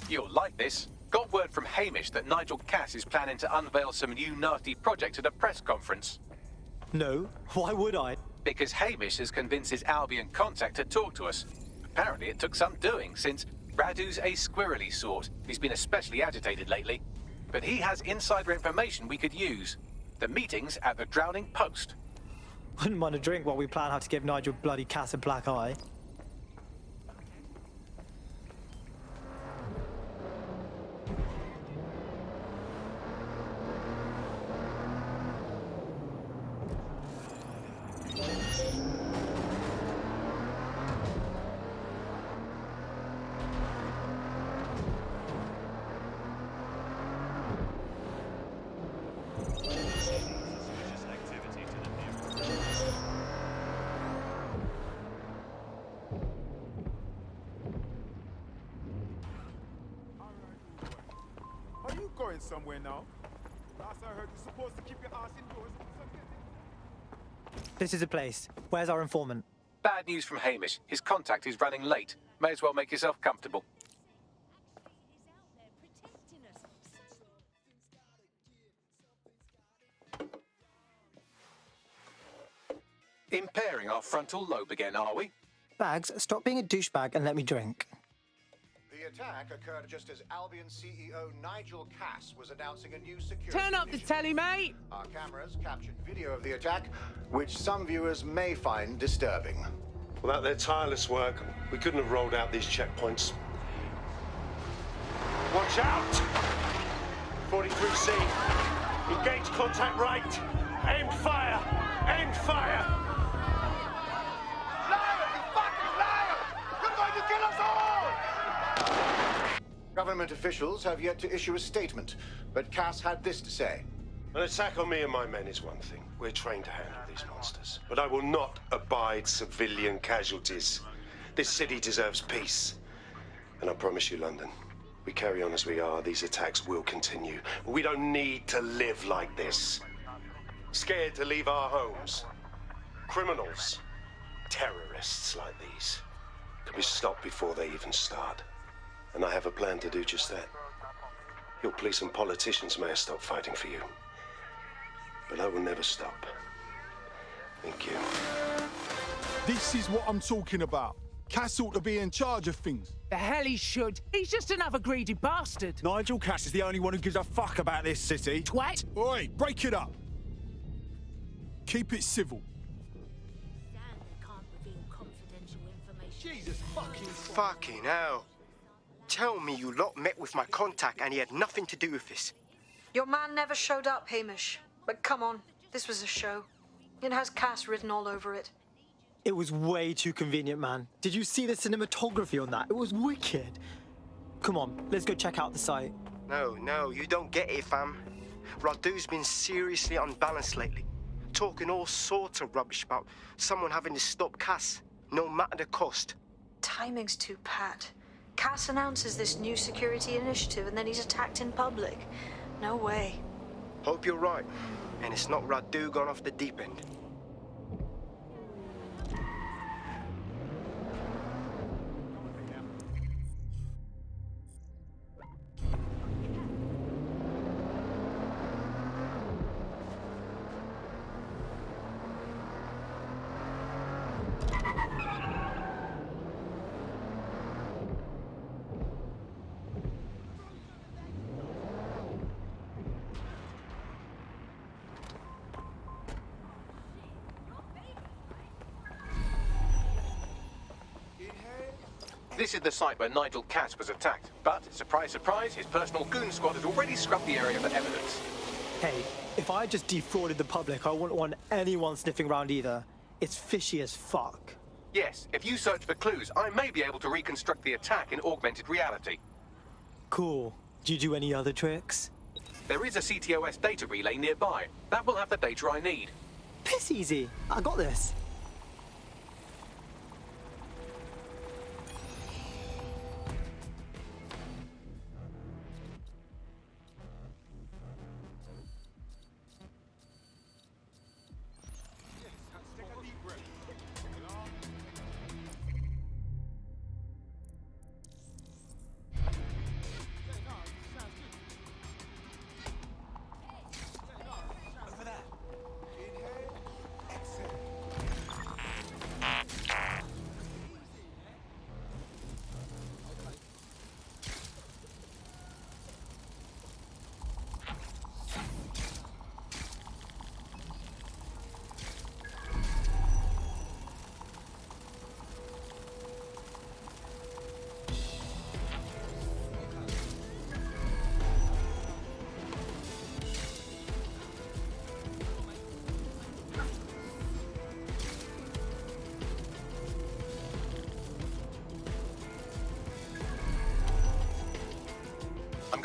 You'll like this. Got word from Hamish that Nigel Cass is planning to unveil some new nasty project at a press conference. No, why would I? Because Hamish has convinced his Albion contact to talk to us. Apparently it took some doing, since Radu's a squirrely sort. He's been especially agitated lately. But he has insider information we could use. The meeting's at the Drowning Post. Wouldn't mind a drink while we plan how to give Nigel bloody Cass a black eye. Somewhere now. Last I heard, you're supposed to keep your ass indoors. This is the place. Where's our informant? Bad news from Hamish. His contact is running late. May as well make yourself comfortable. Impairing our frontal lobe again, are we? Bags, stop being a douchebag and let me drink. The attack occurred just as Albion CEO Nigel Cass was announcing a new security Turn up the initiative. telly, mate! Our cameras captured video of the attack, which some viewers may find disturbing. Without their tireless work, we couldn't have rolled out these checkpoints. Watch out! 43C. Engage contact right. Aim fire! Aim fire! Liar! You fucking liar! You're going to kill us all! Government officials have yet to issue a statement, but Cass had this to say. An attack on me and my men is one thing. We're trained to handle these monsters. But I will not abide civilian casualties. This city deserves peace. And I promise you, London, we carry on as we are, these attacks will continue. We don't need to live like this. Scared to leave our homes. Criminals, terrorists like these can be stopped before they even start. And I have a plan to do just that. Your police and politicians may have stopped fighting for you. But I will never stop. Thank you. This is what I'm talking about. Cass ought to be in charge of things. The hell he should. He's just another greedy bastard. Nigel Cass is the only one who gives a fuck about this city. Twat! Oi, break it up. Keep it civil. Jesus fucking hell. Tell me you lot met with my contact and he had nothing to do with this. Your man never showed up, Hamish. But come on, this was a show. It has Cass written all over it. It was way too convenient, man. Did you see the cinematography on that? It was wicked. Come on, let's go check out the site. No, you don't get it, fam. Radu's been seriously unbalanced lately. Talking all sorts of rubbish about someone having to stop Cass, no matter the cost. Timing's too pat. Cass announces this new security initiative and then he's attacked in public. No way. Hope you're right, and it's not Radu gone off the deep end. This is the site where Nigel Cass was attacked. But, surprise, surprise, his personal goon squad has already scrubbed the area for evidence. Hey, if I just defrauded the public, I wouldn't want anyone sniffing around either. It's fishy as fuck. Yes, if you search for clues, I may be able to reconstruct the attack in augmented reality. Cool. Do you do any other tricks? There is a CTOS data relay nearby. That will have the data I need. Piss easy. I got this.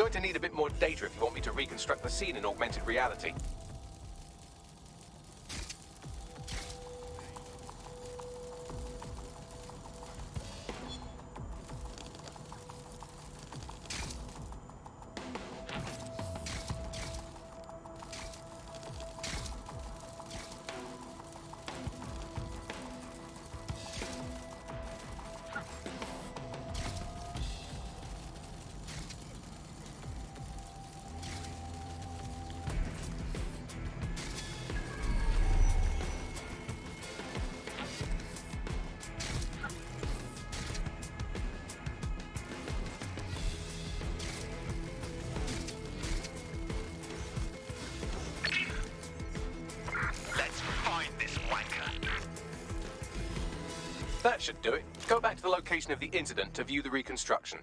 going to need a bit more data if you want me to reconstruct the scene in augmented reality. That should do it. Go back to the location of the incident to view the reconstruction.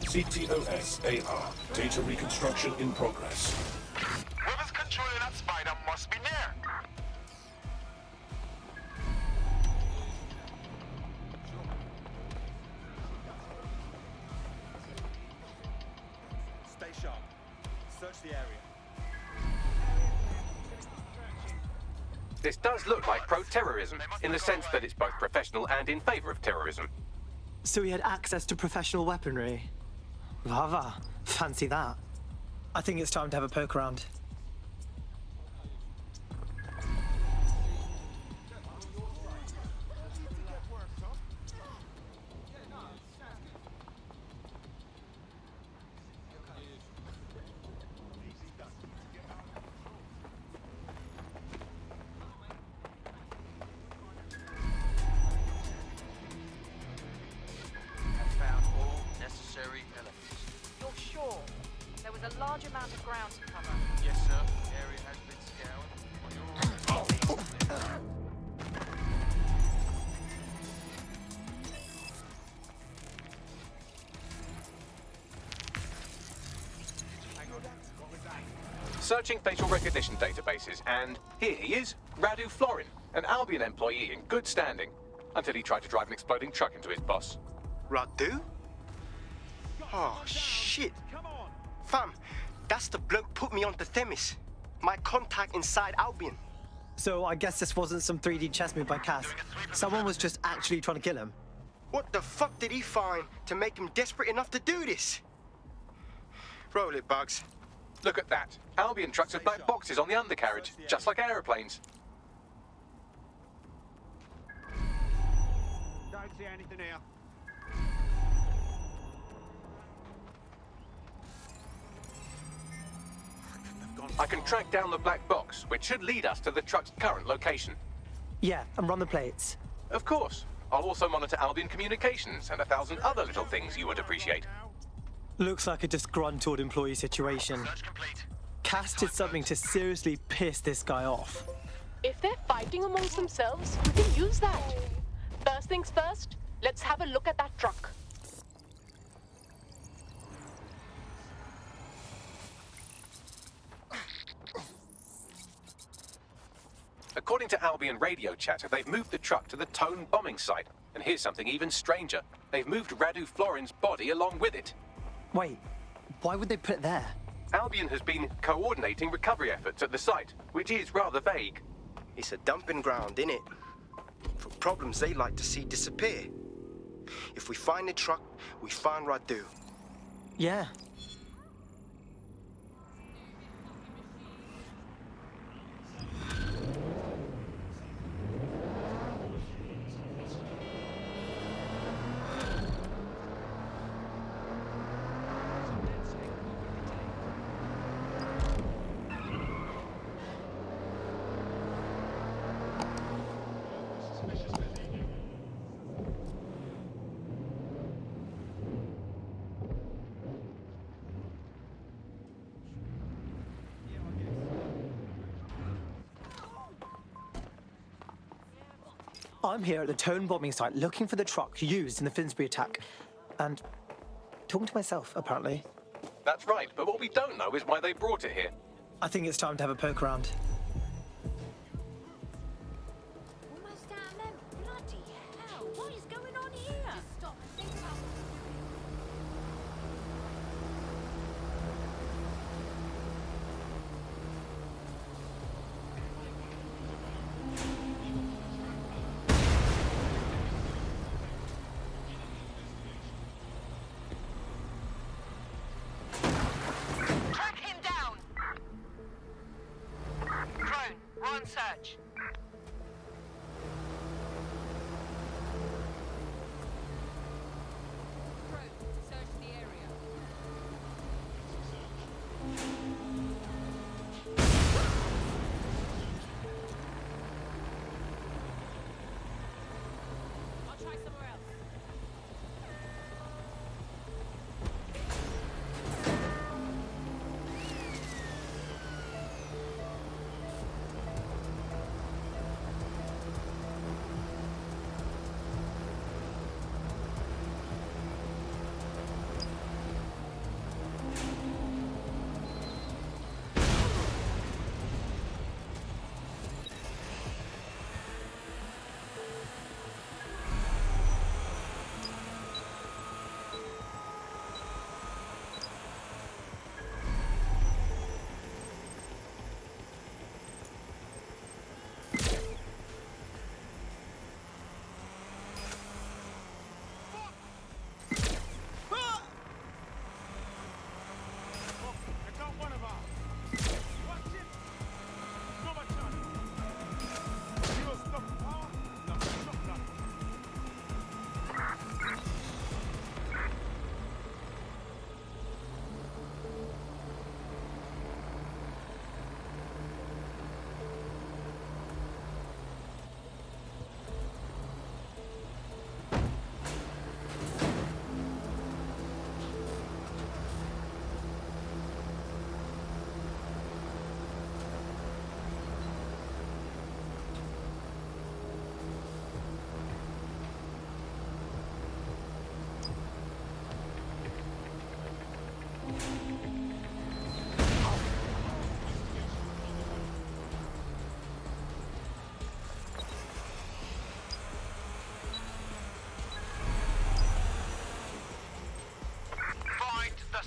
CTOS AR. Data reconstruction in progress. Whoever's controlling that spider must be near. Stay sharp. Search the area. This does look like pro-terrorism, in the sense that it's both professional and in favor of terrorism. So he had access to professional weaponry. Vava, fancy that. I think it's time to have a poke around. Yes, sir. Area has been scoured. Searching facial recognition databases, and here he is, Radu Florin, an Albion employee in good standing, until he tried to drive an exploding truck into his boss. Radu? Oh, shit. Fam, that's the bloke put me onto Themis. My contact inside Albion. So I guess this wasn't some 3D chess move by Cass. Someone was just actually trying to kill him. What the fuck did he find to make him desperate enough to do this? Roll it, Bugs. Look at that. Albion trucks have black boxes on the undercarriage, just like aeroplanes. Don't see anything here. I can track down the black box, which should lead us to the truck's current location. Yeah, and run the plates. Of course. I'll also monitor Albion communications and 1,000 other little things you would appreciate. Looks like a disgruntled employee situation. Cass did something to seriously piss this guy off. If they're fighting amongst themselves, we can use that. First things first, let's have a look at that truck. According to Albion radio chatter, they've moved the truck to the Tone bombing site. And here's something even stranger. They've moved Radu Florin's body along with it. Wait, why would they put it there? Albion has been coordinating recovery efforts at the site, which is rather vague. It's a dumping ground, innit? For problems they like to see disappear. If we find the truck, we find Radu. Yeah. I'm here at the Tone bombing site looking for the truck used in the Finsbury attack. And talking to myself, apparently. That's right, but what we don't know is why they brought it here. I think it's time to have a poke around. Almost out of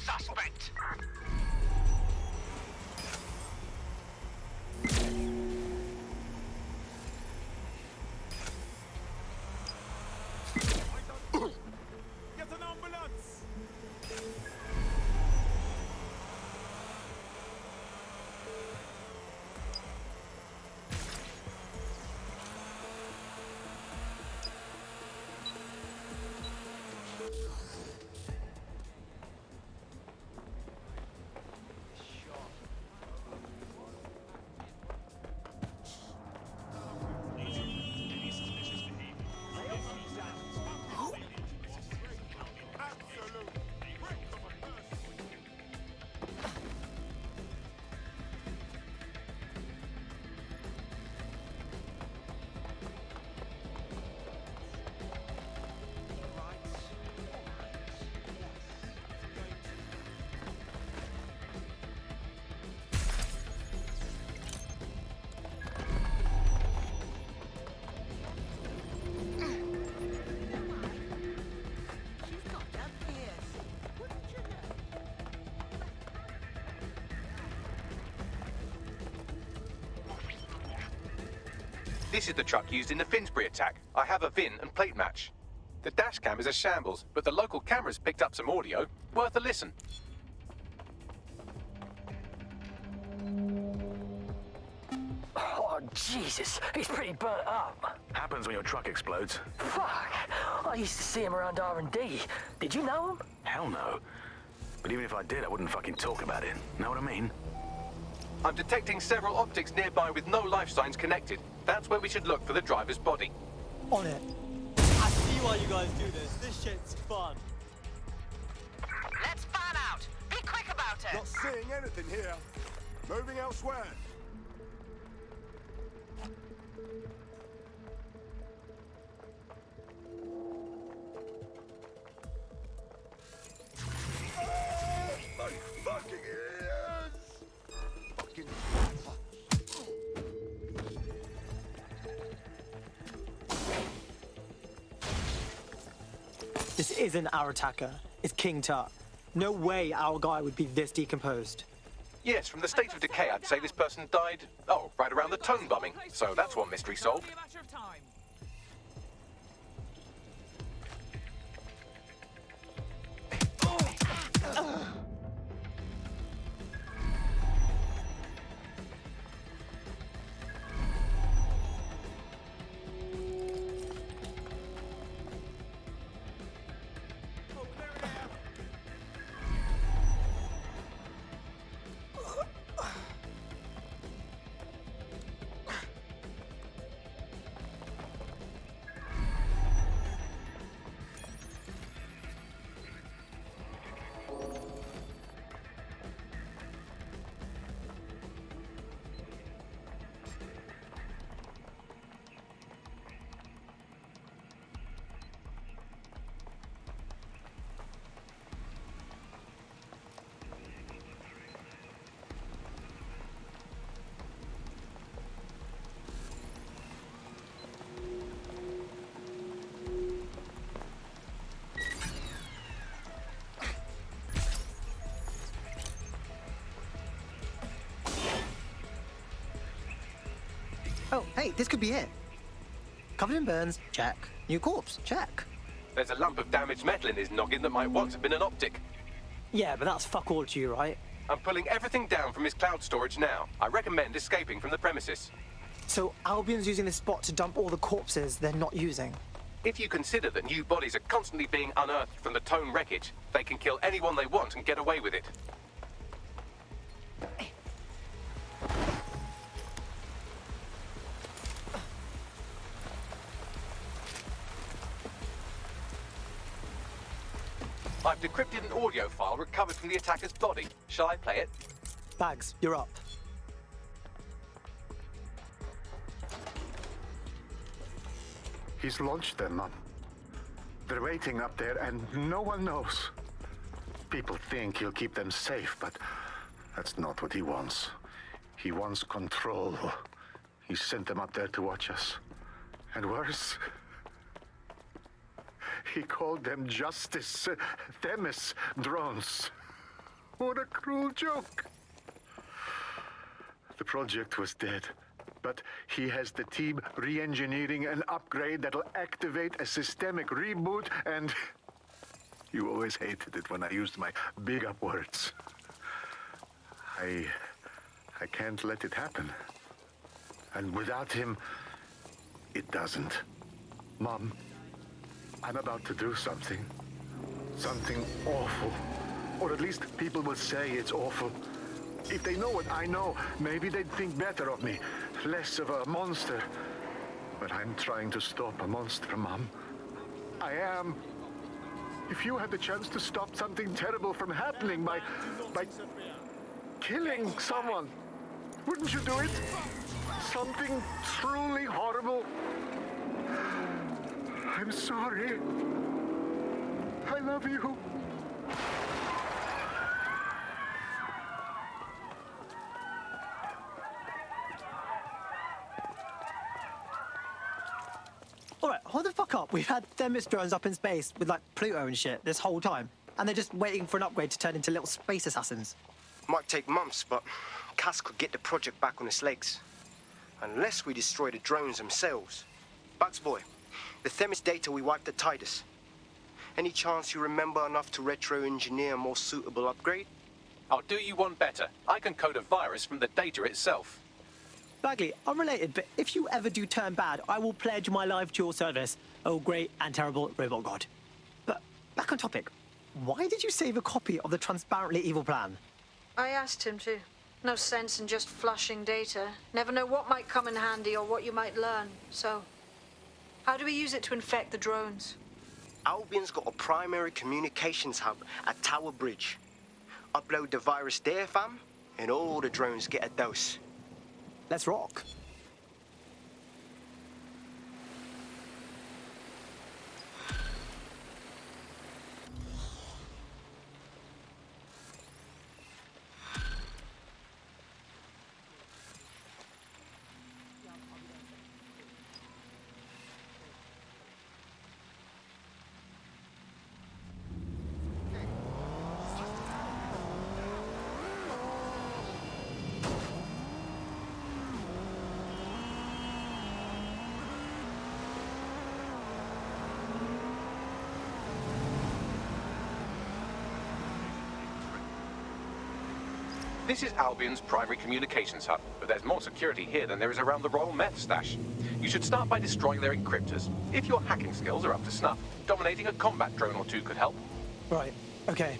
suspect. Get an ambulance! This is the truck used in the Finsbury attack. I have a VIN and plate match. The dash cam is a shambles, but the local cameras picked up some audio. Worth a listen. Oh, Jesus. He's pretty burnt up. Happens when your truck explodes. Fuck. I used to see him around R&D. Did you know him? Hell no. But even if I did, I wouldn't fucking talk about it. Know what I mean? I'm detecting several optics nearby with no life signs connected. That's where we should look for the driver's body. On it. I see why you guys do this. This shit's fun. Let's fan out. Be quick about it. Not seeing anything here. Moving elsewhere. My fucking ears! Fucking... This isn't our attacker. It's King Tut. No way our guy would be this decomposed. Yes, from the state of decay, I'd say this person died, oh, right around the tone bombing. So that's one mystery solved. Oh, hey, this could be it. Covered in burns, check. New corpse, check. There's a lump of damaged metal in his noggin that might once have been an optic. Yeah, but that's fuck all to you, right? I'm pulling everything down from his cloud storage now. I recommend escaping from the premises. So Albion's using this spot to dump all the corpses they're not using. If you consider that new bodies are constantly being unearthed from the Tone wreckage, they can kill anyone they want and get away with it. I've decrypted an audio file recovered from the attacker's body. Shall I play it? Bags, you're up. He's launched them. They're waiting up there and no one knows. People think he'll keep them safe, but that's not what he wants. He wants control. He sent them up there to watch us. And worse, he called them justice. Them as drones. What a cruel joke. The project was dead, but he has the team re-engineering an upgrade that'll activate a systemic reboot, and you always hated it when I used my big-up words. I can't let it happen. And without him, it doesn't. Mom, I'm about to do something. Something awful. Or at least people will say it's awful. If they know what I know, maybe they'd think better of me. Less of a monster. But I'm trying to stop a monster, Mom. I am. If you had the chance to stop something terrible from happening by killing someone, wouldn't you do it? Something truly horrible. I'm sorry. I love you. Alright, hold the fuck up. We've had Themis drones up in space with, like, Pluto and shit this whole time. And they're just waiting for an upgrade to turn into little space assassins. Might take months, but Cass could get the project back on its legs. Unless we destroy the drones themselves. Bugs boy, the Themis data we wiped at Titus. Any chance you remember enough to retro-engineer a more suitable upgrade? I'll do you one better. I can code a virus from the data itself. Bagley, unrelated, but if you ever do turn bad, I will pledge my life to your service. Oh, great and terrible robot god. But back on topic, why did you save a copy of the transparently evil plan? I asked him to. No sense in just flushing data. Never know what might come in handy or what you might learn. So, how do we use it to infect the drones? Albion's got a primary communications hub at Tower Bridge. Upload the virus there, fam, and all the drones get a dose. Let's rock. This is Albion's primary communications hub, but there's more security here than there is around the Royal Meth stash. You should start by destroying their encryptors. If your hacking skills are up to snuff, dominating a combat drone or two could help. Right, okay.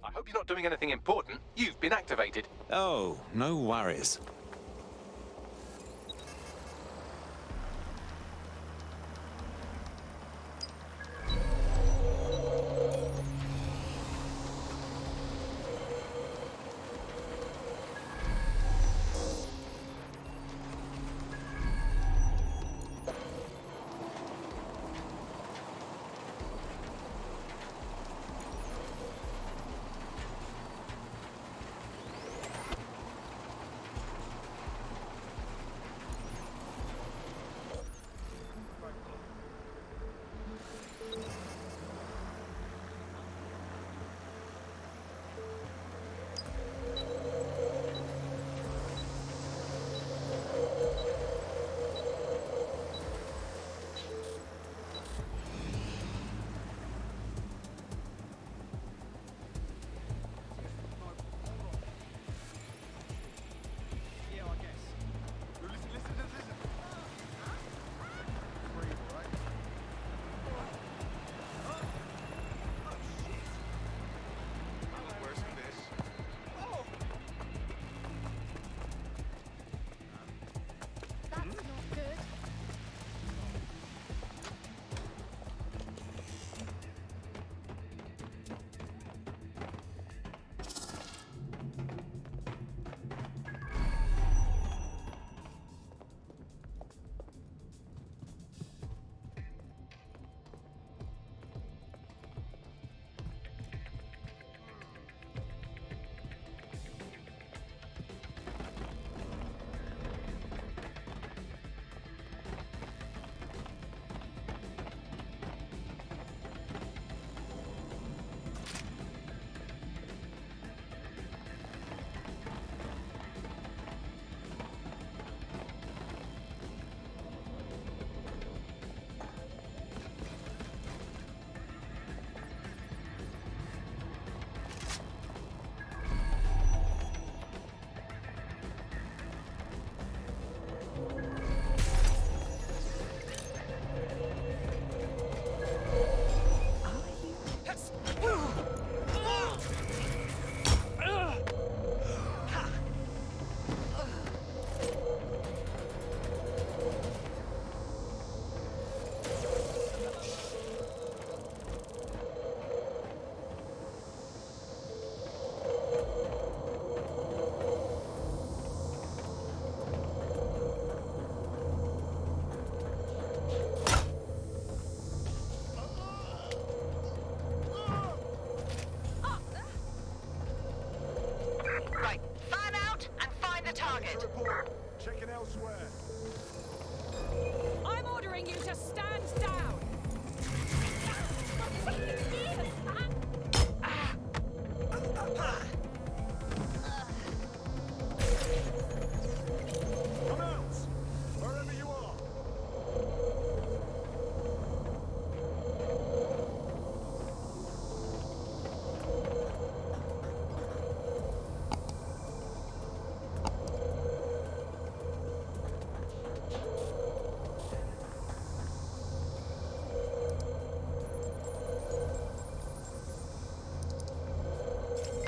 I hope you're not doing anything important. You've been activated. Oh, no worries.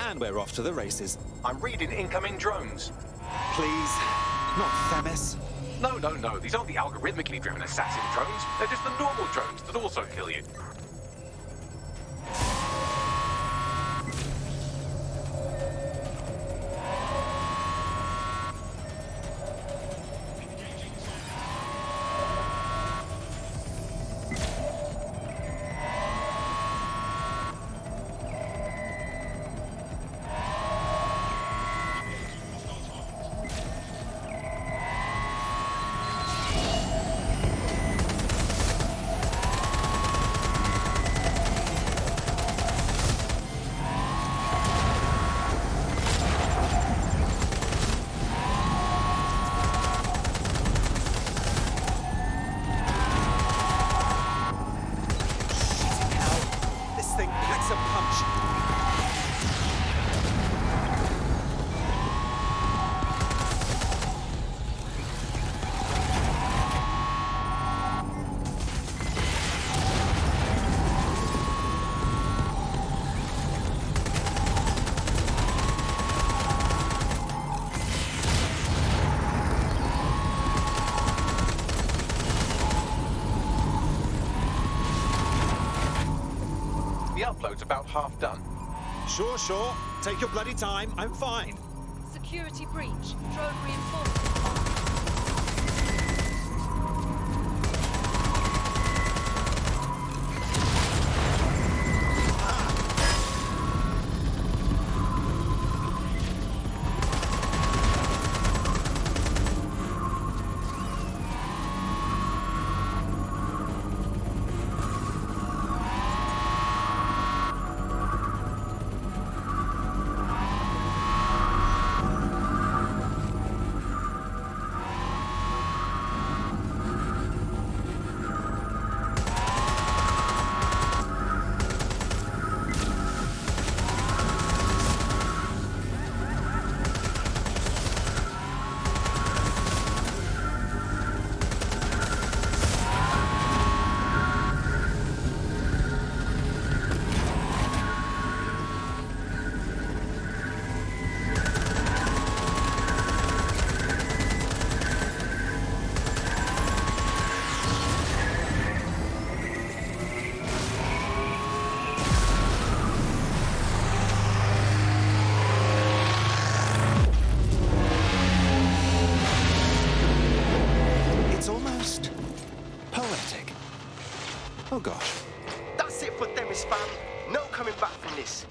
and we're off to the races. I'm reading incoming drones. Please, not Themis. No. These aren't the algorithmically driven assassin drones. They're just the normal drones that also kill you. Upload's about half done. Sure. Take your bloody time. I'm fine. Security breach. Drone reinforcement. Oh gosh. That's it for Themis, fam. No coming back from this.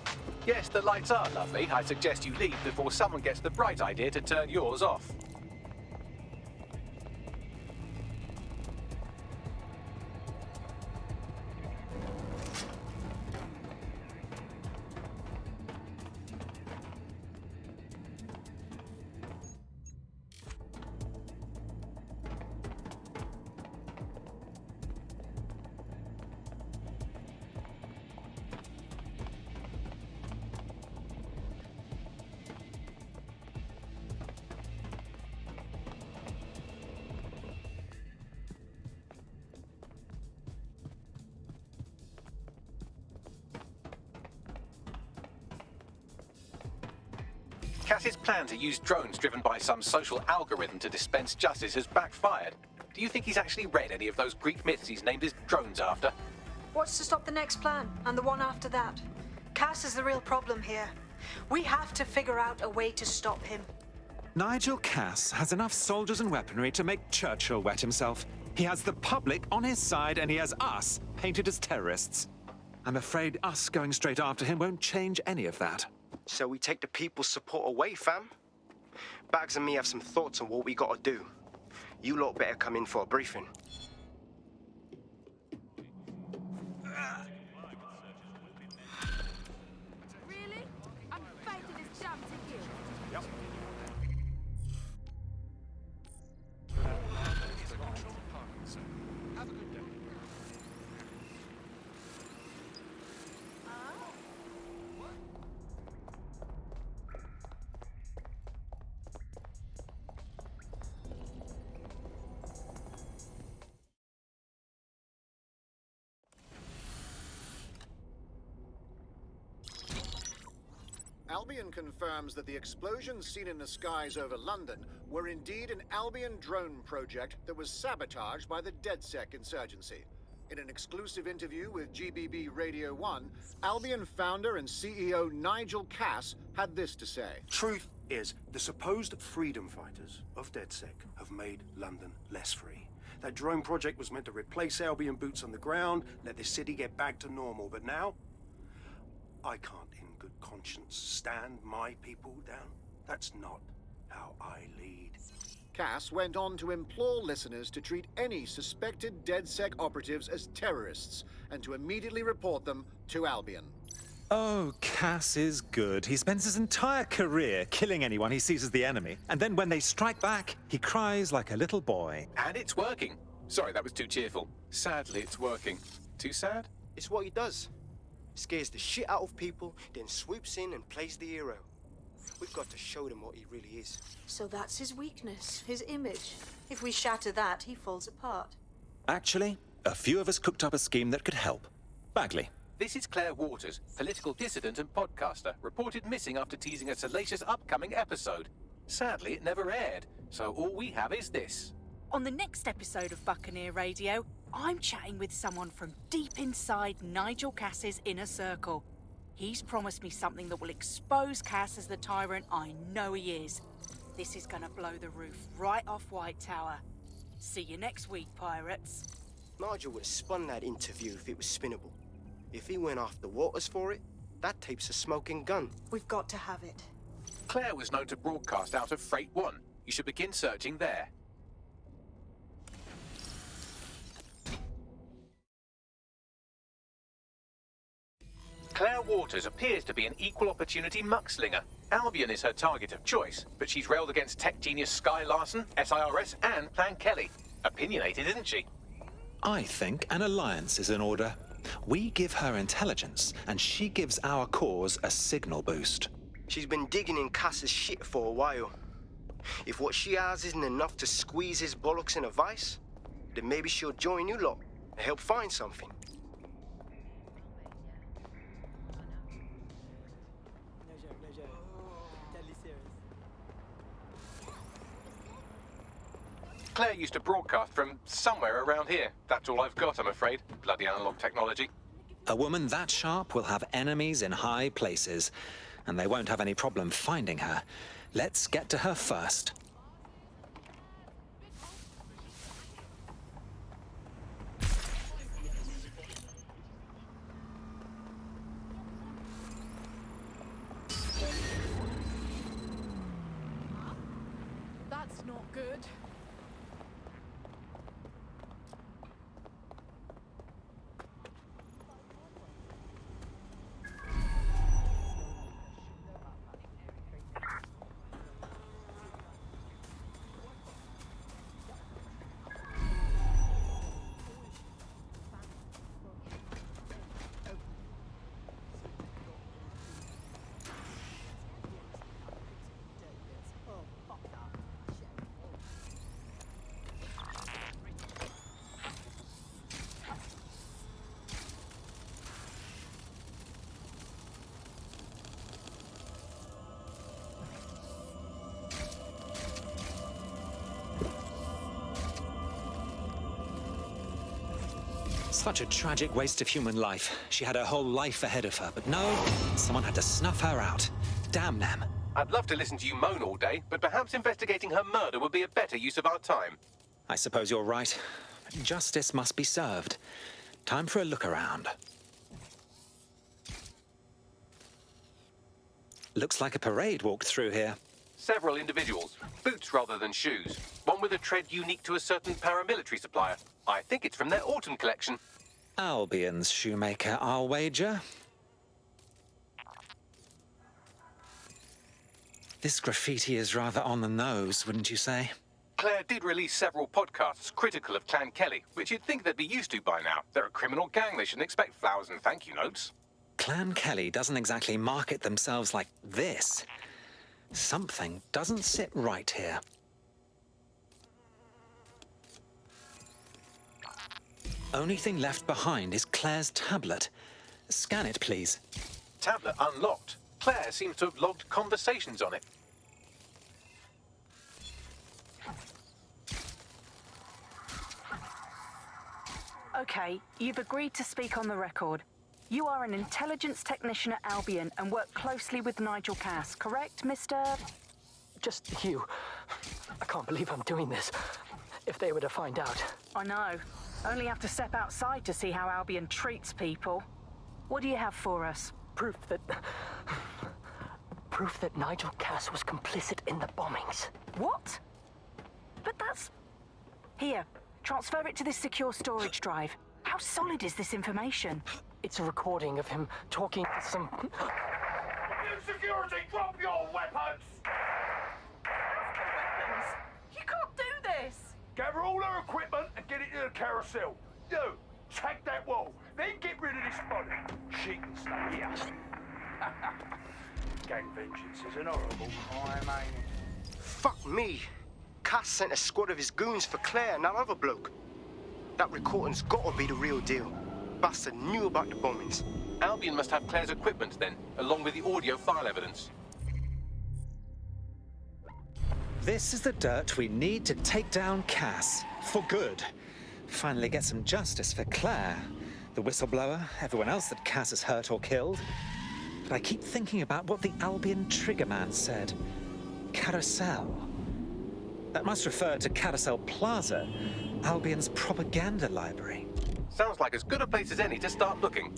Yes, the lights are lovely. I suggest you leave before someone gets the bright idea to turn yours off. Cass's plan to use drones driven by some social algorithm to dispense justice has backfired. Do you think he's actually read any of those Greek myths he's named his drones after? What's to stop the next plan, and the one after that? Cass is the real problem here. We have to figure out a way to stop him. Nigel Cass has enough soldiers and weaponry to make Churchill wet himself. He has the public on his side, and he has us painted as terrorists. I'm afraid us going straight after him won't change any of that. So we take the people's support away, fam? Bags and me have some thoughts on what we gotta do. You lot better come in for a briefing. Really? I'm fighting this jam to kill. Yep. Have a good day. Albion confirms that the explosions seen in the skies over London were indeed an Albion drone project that was sabotaged by the DedSec insurgency. In an exclusive interview with GBB Radio 1, Albion founder and CEO Nigel Cass had this to say. Truth is, the supposed freedom fighters of DedSec have made London less free. That drone project was meant to replace Albion boots on the ground, let the city get back to normal, but now I can't in good conscience stand my people down. That's not how I lead. Cass went on to implore listeners to treat any suspected DedSec operatives as terrorists and to immediately report them to Albion. Oh, Cass is good. He spends his entire career killing anyone he sees as the enemy, and then when they strike back, he cries like a little boy. And it's working. Sorry, that was too cheerful. Sadly, it's working. Too sad? It's what he does. Scares the shit out of people, then swoops in and plays the hero. We've got to show them what he really is. So that's his weakness, his image. If we shatter that, he falls apart. Actually, a few of us cooked up a scheme that could help. Bagley. This is Claire Waters, political dissident and podcaster, reported missing after teasing a salacious upcoming episode. Sadly, it never aired, so all we have is this. On the next episode of Buccaneer Radio, I'm chatting with someone from deep inside Nigel Cass's inner circle. He's promised me something that will expose Cass as the tyrant I know he is. This is gonna blow the roof right off White Tower. See you next week, pirates. Nigel would have spun that interview if it was spinnable. If he went after Waters for it, that tape's a smoking gun. We've got to have it. Claire was known to broadcast out of Freight 1. You should begin searching there. Claire Waters appears to be an equal opportunity muckslinger. Albion is her target of choice, but she's railed against tech genius Sky Larson, SIRS, and Plan Kelly. Opinionated, isn't she? I think an alliance is in order. We give her intelligence, and she gives our cause a signal boost. She's been digging in Cass's shit for a while. If what she has isn't enough to squeeze his bollocks in a vice, then maybe she'll join you lot and help find something. Claire used to broadcast from somewhere around here. That's all I've got, I'm afraid. Bloody analog technology. A woman that sharp will have enemies in high places, and they won't have any problem finding her. Let's get to her first. That's not good. Such a tragic waste of human life. She had her whole life ahead of her, but no, someone had to snuff her out. Damn them. I'd love to listen to you moan all day, but perhaps investigating her murder would be a better use of our time. I suppose you're right. Justice must be served. Time for a look around. Looks like a parade walked through here. Several individuals, boots rather than shoes. One with a tread unique to a certain paramilitary supplier. I think it's from their autumn collection. Albion's shoemaker, I'll wager. This graffiti is rather on the nose, wouldn't you say? Claire did release several podcasts critical of Clan Kelly, which you'd think they'd be used to by now. They're a criminal gang, they shouldn't expect flowers and thank you notes. Clan Kelly doesn't exactly market themselves like this. Something doesn't sit right here. Only thing left behind is Claire's tablet. Scan it, please. Tablet unlocked. Claire seems to have logged conversations on it. Okay, you've agreed to speak on the record. You are an intelligence technician at Albion and work closely with Nigel Cass, correct, Mr...? Just you. I can't believe I'm doing this. If they were to find out. I know. Only have to step outside to see how Albion treats people. What do you have for us? Proof that Nigel Cass was complicit in the bombings. What? But that's... Here, transfer it to this secure storage drive. How solid is this information? It's a recording of him talking to some... Security, drop your weapons! You can't do this! Gather all our equipment and get it to the carousel. You, take that wall, then get rid of this body. She can stay here. Gang vengeance is an horrible crime, ain't it? Fuck me. Cass sent a squad of his goons for Claire and that other bloke. That recording's gotta be the real deal. Bastard knew about the bombings. Albion must have Claire's equipment then, along with the audio file evidence. This is the dirt we need to take down Cass. For good. Finally get some justice for Claire, the whistleblower, everyone else that Cass has hurt or killed. But I keep thinking about what the Albion triggerman said. Carousel. That must refer to Carousel Plaza, Albion's propaganda library. Sounds like as good a place as any to start looking.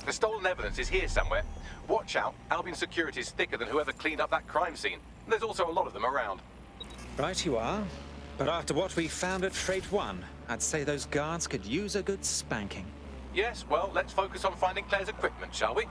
The stolen evidence is here somewhere. Watch out, Albion security is thicker than whoever cleaned up that crime scene. There's also a lot of them around. Right you are. But after what we found at Freight 1, I'd say those guards could use a good spanking. Yes, well, let's focus on finding Claire's equipment, shall we?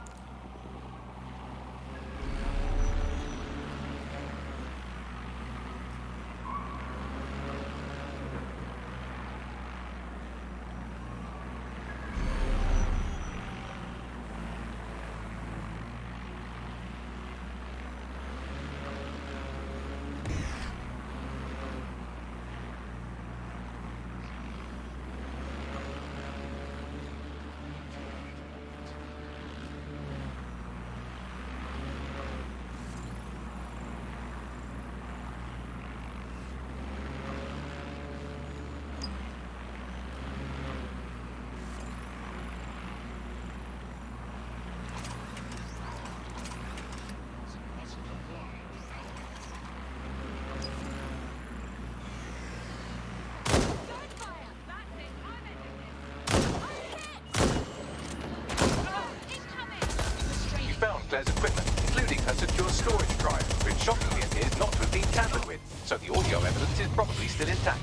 Claire's equipment, including her secure storage drive, which shockingly appears not to have been tampered with, so the audio evidence is probably still intact.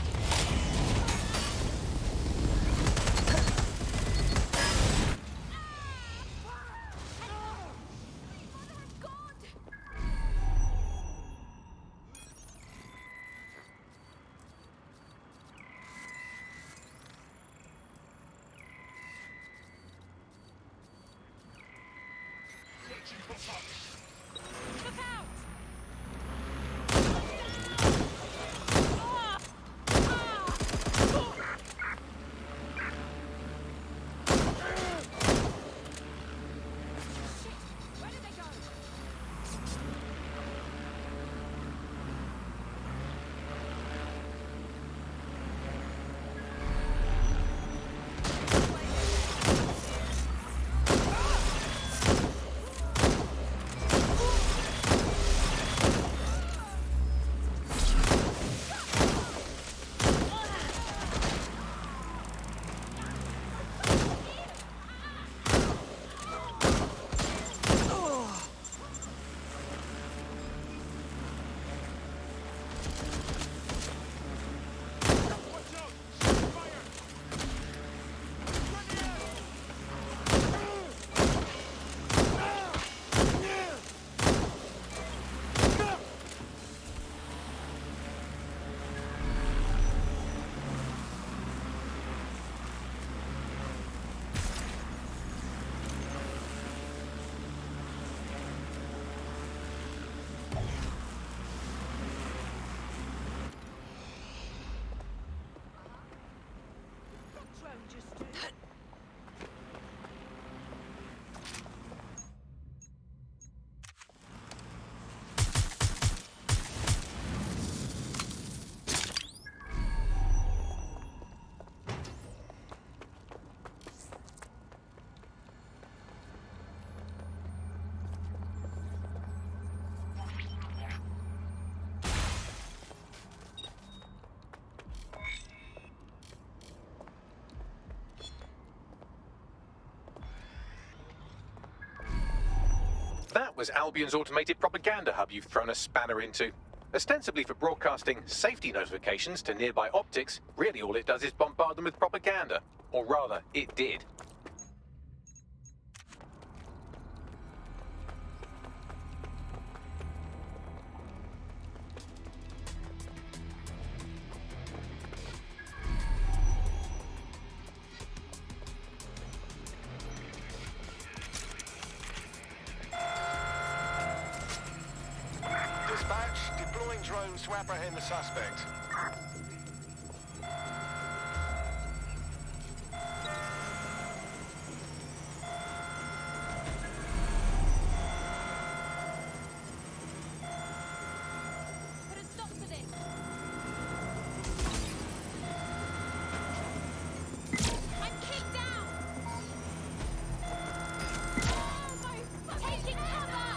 was Albion's automated propaganda hub you've thrown a spanner into. Ostensibly for broadcasting safety notifications to nearby optics, really all it does is bombard them with propaganda. Or rather, it did. Drones to apprehend the suspect. Put a stop to this. I'm kicked down. Oh my! Taking cover.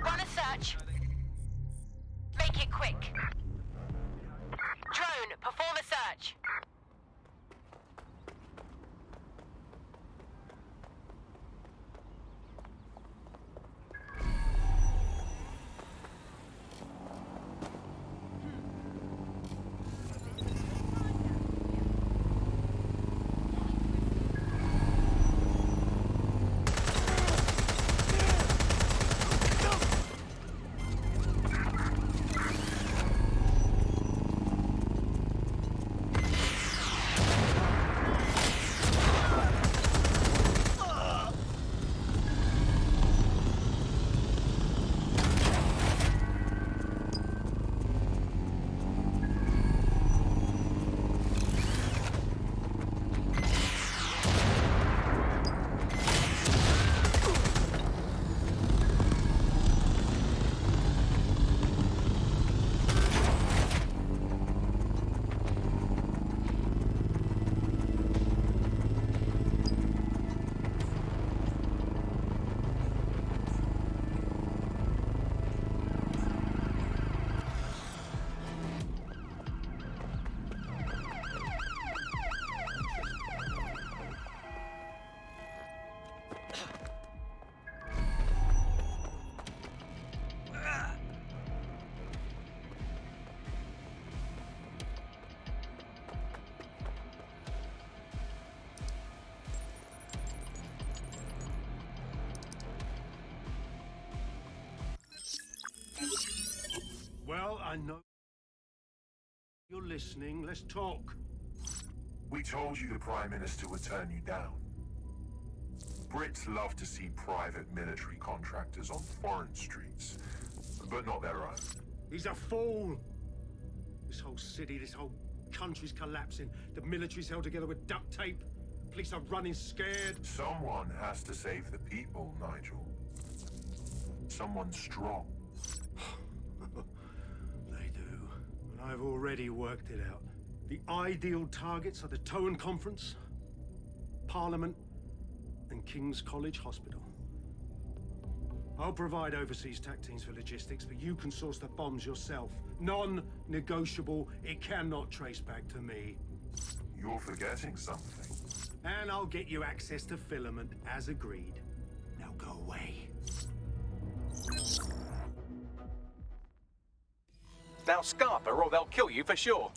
Run a search. Make it quick. Drone, perform a search. Well, I know you're listening. Let's talk. We told you the Prime Minister would turn you down. Brits love to see private military contractors on foreign streets, but not their own. He's a fool. This whole city, this whole Country's collapsing. The military's held together with duct tape. Police are running scared. Someone has to save the people, Nigel. Someone strong. They do. And I've already worked it out. The ideal targets are the Toan Conference, Parliament, and King's College Hospital. I'll provide overseas tac teams for logistics, but you can source the bombs yourself. Non-negotiable. It cannot trace back to me. You're forgetting something. And I'll get you access to filament, as agreed. Now go away. Now scarper or they'll kill you for sure.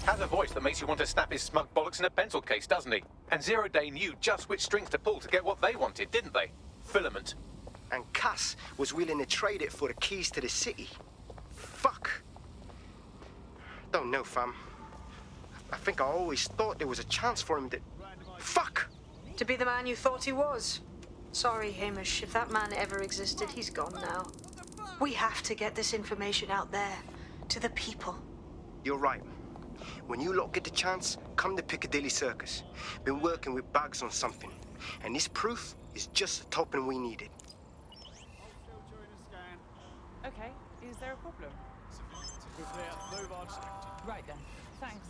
Has a voice that makes you want to snap his smug bollocks in a pencil case, doesn't he? And Zero Day knew just which strings to pull to get what they wanted, didn't they? Filament. And Cass was willing to trade it for the keys to the city. Fuck. Don't know, fam. I think I always thought there was a chance for him to... Fuck! To be the man you thought he was. Sorry, Hamish. If that man ever existed, he's gone now. We have to get this information out there, to the people. You're right. When you lot get the chance, come to Piccadilly Circus. Been working with Bags on something. And this proof is just the token we needed. Okay, is there a problem? We're clear. Move on. Right then. Thanks.